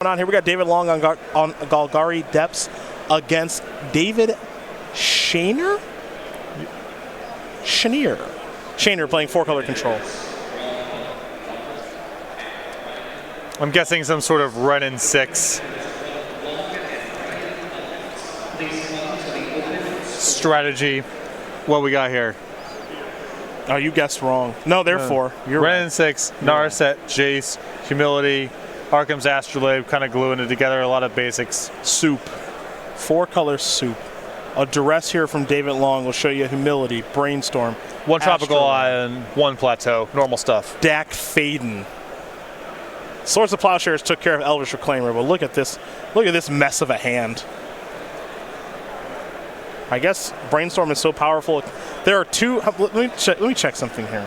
On here, we got David Long on Golgari Depths against David Schnayer. Schnayer playing 4-color control. I'm guessing some sort of run-in 6 strategy. What we got here? Oh, you guessed wrong. No, they're 4. You're run-in right. 6, Narset, Jace, Humility, Arkham's Astrolabe, kind of gluing it together, a lot of basics. Soup. 4-color soup. A duress here from David Long will show you Humility, Brainstorm. 1 Tropical Island, 1 Plateau, normal stuff. Dak Faden. Swords of Plowshares took care of Elvish Reclaimer, but look at this. Look at this mess of a hand. I guess Brainstorm is so powerful. There are 2. Let me check something here.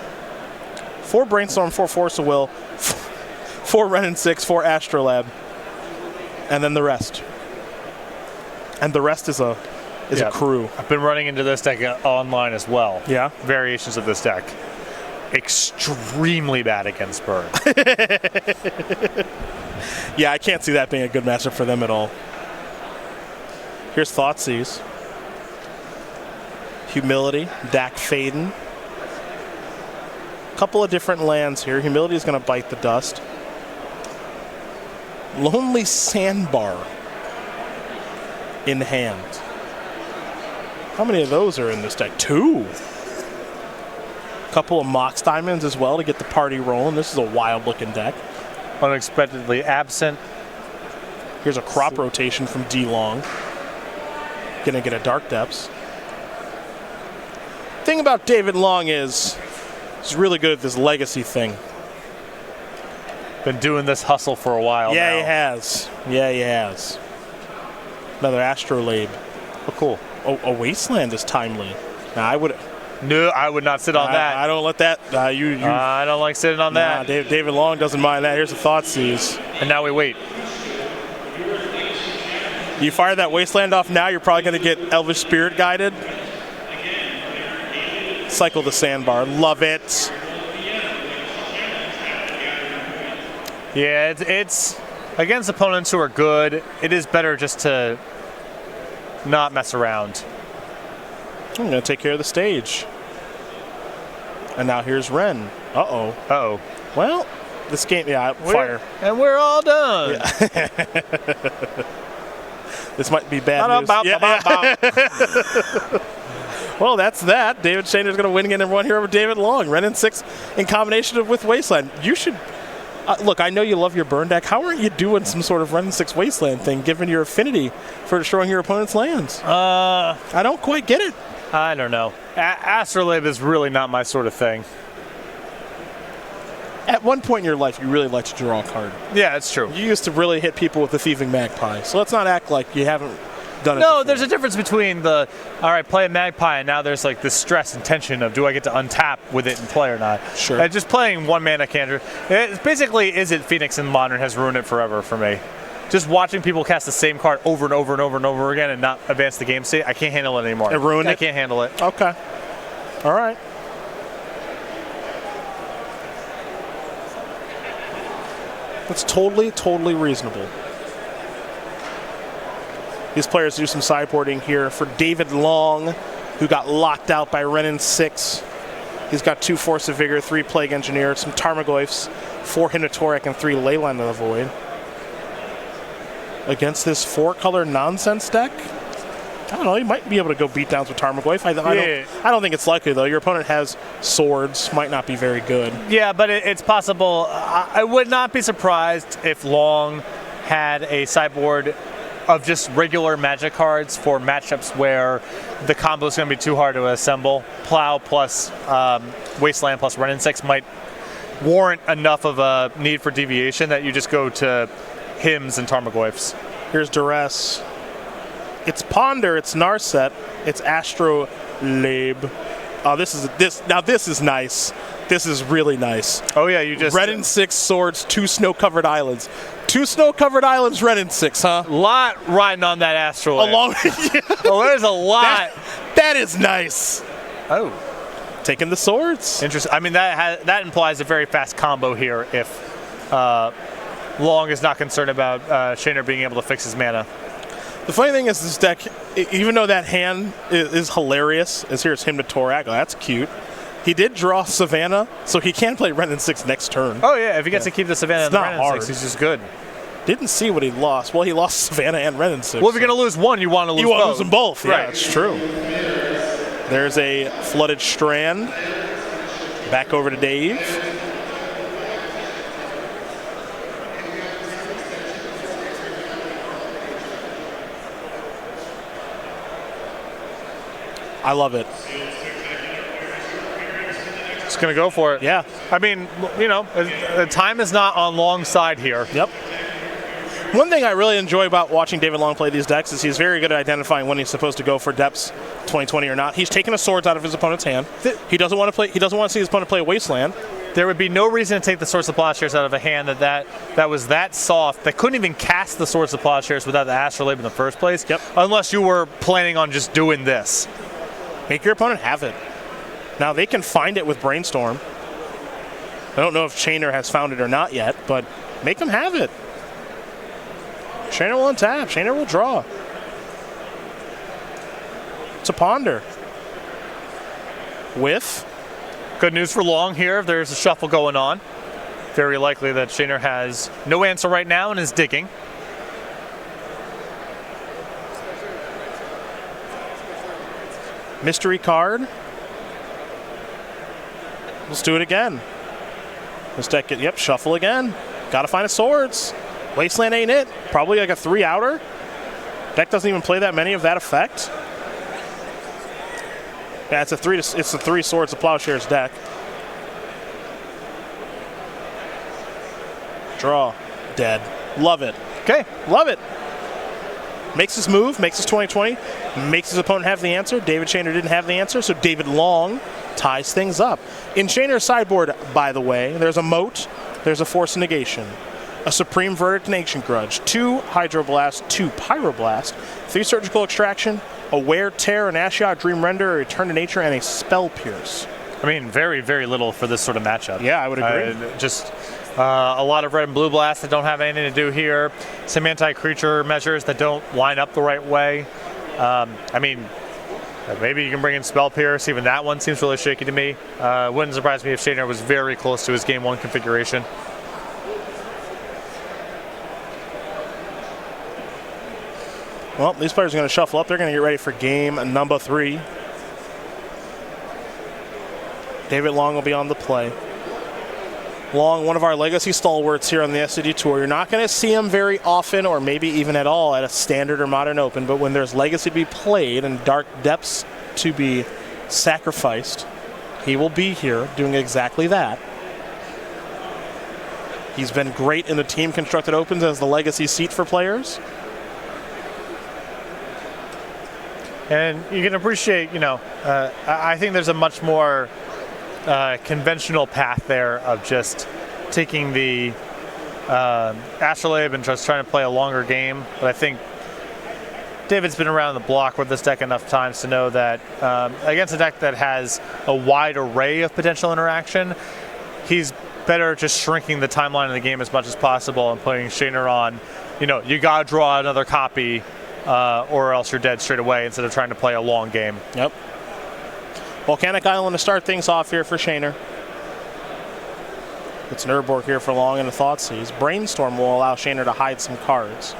4 Brainstorm, 4 Force of Will, 4 Renin 6, 4 Astrolabe, and then the rest. And the rest is a crew. I've been running into this deck online as well. Yeah. Variations of this deck. Extremely bad against Burn. Yeah, I can't see that being a good matchup for them at all. Here's Thoughtseize. Humility, Dak Faden. Couple of different lands here. Humility is going to bite the dust. Lonely Sandbar in hand. How many of those are in this deck? 2. Couple of Mox Diamonds as well to get the party rolling. This is a wild looking deck. Unexpectedly absent. Here's a crop rotation from D Long. Gonna get a Dark Depths. Thing about David Long is he's really good at this legacy thing. Been doing this hustle for a while Yeah, now. he has. Yeah, he has. Another Astrolabe. Oh, cool. Oh, a Wasteland is timely. Now, I would not sit on that. I don't let that. I don't like sitting on that. David Long doesn't mind that. Here's a Thoughtseize. And now we wait. You fire that Wasteland off now, you're probably going to get Elvish Spirit guided. Cycle the Sandbar. Love it. Yeah, it's against opponents who are good. It is better just to not mess around. I'm going to take care of the stage. And now here's Ren. Uh-oh. Uh-oh. Well, this game, fire. And we're all done. Yeah. This might be bad news. Well, that's that. David Schnayer going to win again and one here over David Long. Renin 6 in combination with Wasteland. You should... look, I know you love your burn deck. How aren't you doing some sort of Renin 6 Wasteland thing, given your affinity for destroying your opponent's lands? I don't quite get it. I don't know. Astrolabe is really not my sort of thing. At one point in your life, you really liked to draw a card. Yeah, it's true. You used to really hit people with the Thieving Magpie. So let's not act like you haven't done it No, before. there's a difference between all right, play a Magpie, and now there's like this stress and tension of do I get to untap with it and play or not. Sure. And just playing 1 mana cantrip. Basically, Is It Phoenix in Modern has ruined it forever for me. Just watching people cast the same card over and over and over and over again and not advance the game state, I can't handle it anymore. It ruined it? I can't handle it. Okay. All right. That's totally reasonable. These players do some sideboarding here for David Long, who got locked out by Renin 6. He's got 2 Force of Vigor, 3 Plague Engineer, some Tarmogoyfs, 4 Hinotoric, and 3 Leyline of the Void. Against this 4-color nonsense deck, I don't know, you might be able to go beat downs with Tarmogoyf. I don't think it's likely, though. Your opponent has swords, might not be very good. Yeah, but it's possible. I would not be surprised if Long had a sideboard of just regular Magic cards for matchups where the combo is going to be too hard to assemble. Plow plus Wasteland plus Renin 6 might warrant enough of a need for deviation that you just go to Hymns and Tarmogoyfs. Here's Duress. It's Ponder, it's Narset, it's Astrolabe. This is nice. This is really nice. Oh yeah, you just Renin 6 swords, 2 snow-covered islands. 2 snow-covered islands, Renin 6, huh? Lot riding on that Astrolabe. Oh, there's a lot. That is nice. Oh. Taking the swords. Interesting. I mean, that implies a very fast combo here if Long is not concerned about Schnayer being able to fix his mana. The funny thing is this deck, even though that hand is hilarious, as here's him to Torak. Oh, that's cute. He did draw Savannah, so he can play Ren and 6 next turn. Oh, yeah, if he gets to keep the Savannah and the Ren and 6, he's just good. Didn't see what he lost. Well, he lost Savannah and Ren and 6. Well, if you're going to lose one, you want to lose both. You want to lose them both. Right. Yeah, it's true. There's a Flooded Strand. Back over to Dave. I love it. Just going to go for it. Yeah. I mean, you know, the time is not on Long's side here. Yep. One thing I really enjoy about watching David Long play these decks is he's very good at identifying when he's supposed to go for Depths 2020 or not. He's taking a Swords out of his opponent's hand. He doesn't want to play. He doesn't want to see his opponent play a Wasteland. There would be no reason to take the Swords of Plowshares out of a hand that was that soft, that couldn't even cast the Swords of Plowshares without the Astrolabe in the first place. Yep. Unless you were planning on just doing this. Make your opponent have it. Now they can find it with Brainstorm. I don't know if Schnayer has found it or not yet, but make him have it. Schnayer will untap. Schnayer will draw. It's a ponder. With. Good news for Long here. If there's a shuffle going on, very likely that Schnayer has no answer right now and is digging. Mystery card. Let's do it again. This deck, yep, shuffle again. Gotta find a Swords. Wasteland ain't it. Probably like a 3-outer. Deck doesn't even play that many of that effect. Yeah, it's a 3 Swords of Plowshares deck. Draw. Dead. Love it. Okay. Love it. Makes his move, makes his 2020, makes his opponent have the answer. David Schnayer didn't have the answer, so David Long ties things up. In Schnayer's sideboard, by the way, there's a Moat, there's a Force of Negation, a Supreme Verdict and Ancient Grudge, 2 Hydroblast, 2 Pyroblast, 3 Surgical Extraction, a Wear Tear, an Ashiok Dream Render, a Return to Nature, and a Spell Pierce. I mean, very, very little for this sort of matchup. Yeah, I would agree. Just a lot of red and blue blasts that don't have anything to do here. Some anti-creature measures that don't line up the right way. I mean, maybe you can bring in Spell Pierce. Even that one seems really shaky to me. Wouldn't surprise me if Schnayer was very close to his Game 1 configuration. Well, these players are going to shuffle up. They're going to get ready for game number 3. David Long will be on the play. Long, one of our legacy stalwarts here on the SCG Tour. You're not going to see him very often or maybe even at all at a standard or modern open, but when there's legacy to be played and dark depths to be sacrificed, he will be here doing exactly that. He's been great in the team constructed opens as the legacy seat for players. And you can appreciate, you know, I think there's a much more conventional path there of just taking the Astrolabe and just trying to play a longer game. But I think David's been around the block with this deck enough times to know that against a deck that has a wide array of potential interaction, he's better just shrinking the timeline of the game as much as possible and putting Schnayer on, you know, you gotta draw another copy or else you're dead straight away instead of trying to play a long game. Yep. Volcanic Island to start things off here for Schnayer. It's an Urborg here for Long and a Thoughtseize. Brainstorm will allow Schnayer to hide some cards.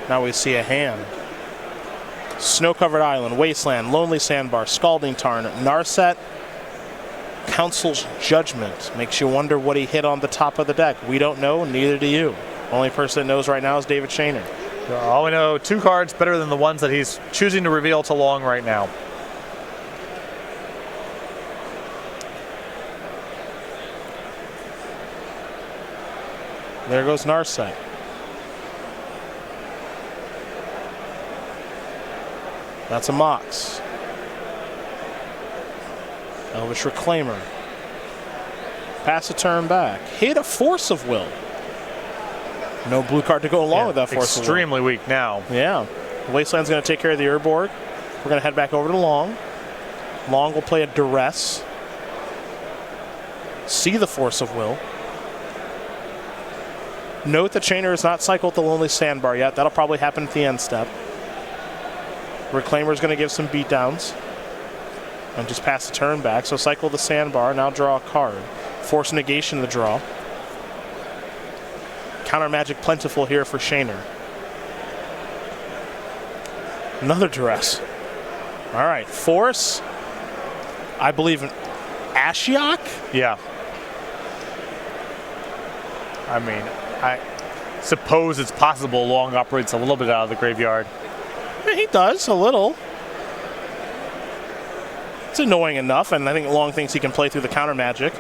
Now we see a hand. Snow-covered Island, Wasteland, Lonely Sandbar, Scalding Tarn, Narset, Council's Judgment. Makes you wonder what he hit on the top of the deck. We don't know, neither do you. Only person that knows right now is David Schnayer. All we know, 2 cards better than the ones that he's choosing to reveal to Long right now. There goes Narset. That's a Mox. Elvish Reclaimer. Pass a turn back. Hit a Force of Will. No blue card to go along with that Force of Will. Extremely weak now. Yeah. Wasteland's going to take care of the Urborg. We're going to head back over to Long. Long will play a Duress. See the Force of Will. Note that Schnayer has not cycled the Lonely Sandbar yet. That'll probably happen at the end step. Reclaimer's going to give some beatdowns and just pass the turn back. So cycle the Sandbar, now draw a card. Force negation the draw. Counter magic plentiful here for Schnayer. Another Duress. All right, Force. I believe in Ashiok? Yeah. I mean, I suppose it's possible Long operates a little bit out of the graveyard. Yeah, he does, a little. It's annoying enough, and I think Long thinks he can play through the counter magic.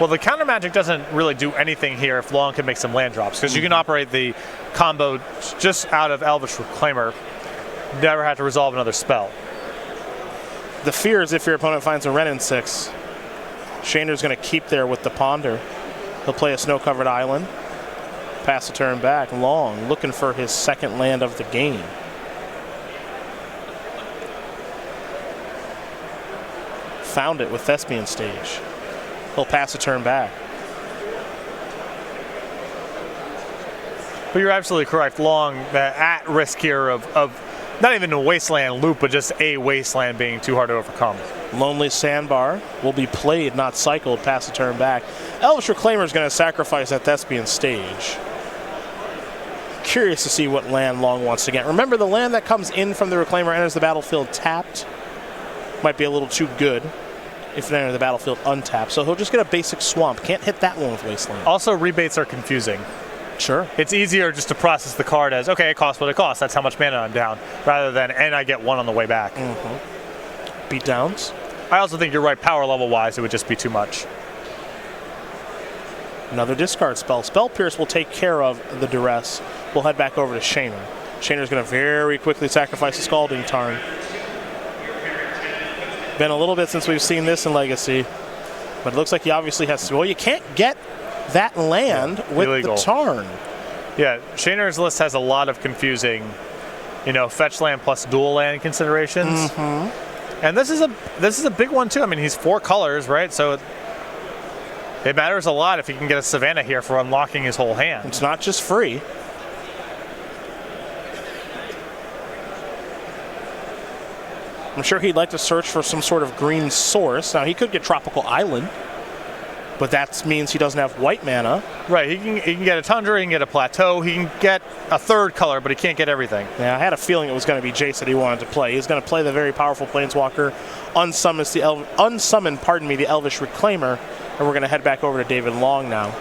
Well, the counter magic doesn't really do anything here if Long can make some land drops, because you can operate the combo just out of Elvish Reclaimer, never have to resolve another spell. The fear is if your opponent finds a Renin 6, Schnayr's going to keep there with the Ponder. He'll play a snow-covered island, pass the turn back. Long looking for his second land of the game. Found it with Thespian Stage. He'll pass the turn back. But you're absolutely correct. Long at risk here of not even a wasteland loop, but just a wasteland being too hard to overcome. Lonely Sandbar will be played, not cycled, pass the turn back. Elvish Reclaimer is going to sacrifice that Thespian Stage. Curious to see what land Long wants to get. Remember, the land that comes in from the Reclaimer enters the battlefield tapped. Might be a little too good if it enters the battlefield untapped. So he'll just get a basic swamp. Can't hit that one with Wasteland. Also, rebates are confusing. Sure. It's easier just to process the card as, okay, it costs what it costs. That's how much mana I'm down, rather than, and I get one on the way back. Beatdowns. I also think you're right, power level-wise, it would just be too much. Another discard spell. Spell Pierce will take care of the Duress. We'll head back over to Schnayer. Schnayr's going to very quickly sacrifice the Scalding Tarn. Been a little bit since we've seen this in Legacy, but it looks like he obviously has to. Well, you can't get that land with illegal. The Tarn. Yeah, Schnayr's list has a lot of confusing, fetch land plus dual land considerations. And this is a big one too. I mean, he's 4 colors, right? So it matters a lot if he can get a Savannah here for unlocking his whole hand. It's not just free. I'm sure he'd like to search for some sort of green source. Now, he could get Tropical Island, but that means he doesn't have white mana. Right, he can get a Tundra, he can get a Plateau, he can get a 3rd color, but he can't get everything. Yeah, I had a feeling it was going to be Jace that he wanted to play. He's going to play the very powerful Planeswalker, unsummon the Elvish Reclaimer, and we're going to head back over to David Long now.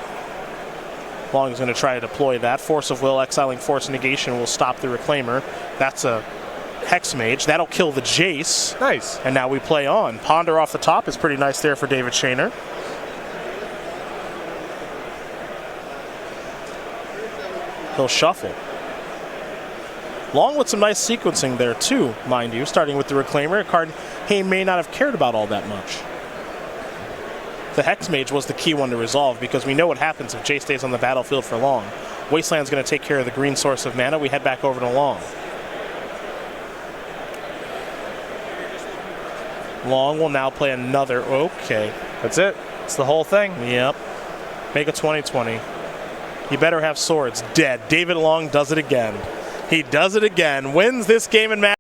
Long is going to try to deploy that. Force of Will, exiling Force Negation will stop the Reclaimer. That's a Hex Mage. That'll kill the Jace. Nice. And now we play on. Ponder off the top is pretty nice there for David Schnayer. He'll shuffle. Long with some nice sequencing there too, mind you, starting with the Reclaimer, a card he may not have cared about all that much. The Hex Mage was the key one to resolve because we know what happens if Jace stays on the battlefield for long. Wasteland's going to take care of the green source of mana. We head back over to Long. Long will now play another. Okay. That's it. It's the whole thing. Yep. Make a 20/20. You better have swords. Dead. David Long does it again. He does it again. Wins this game in match.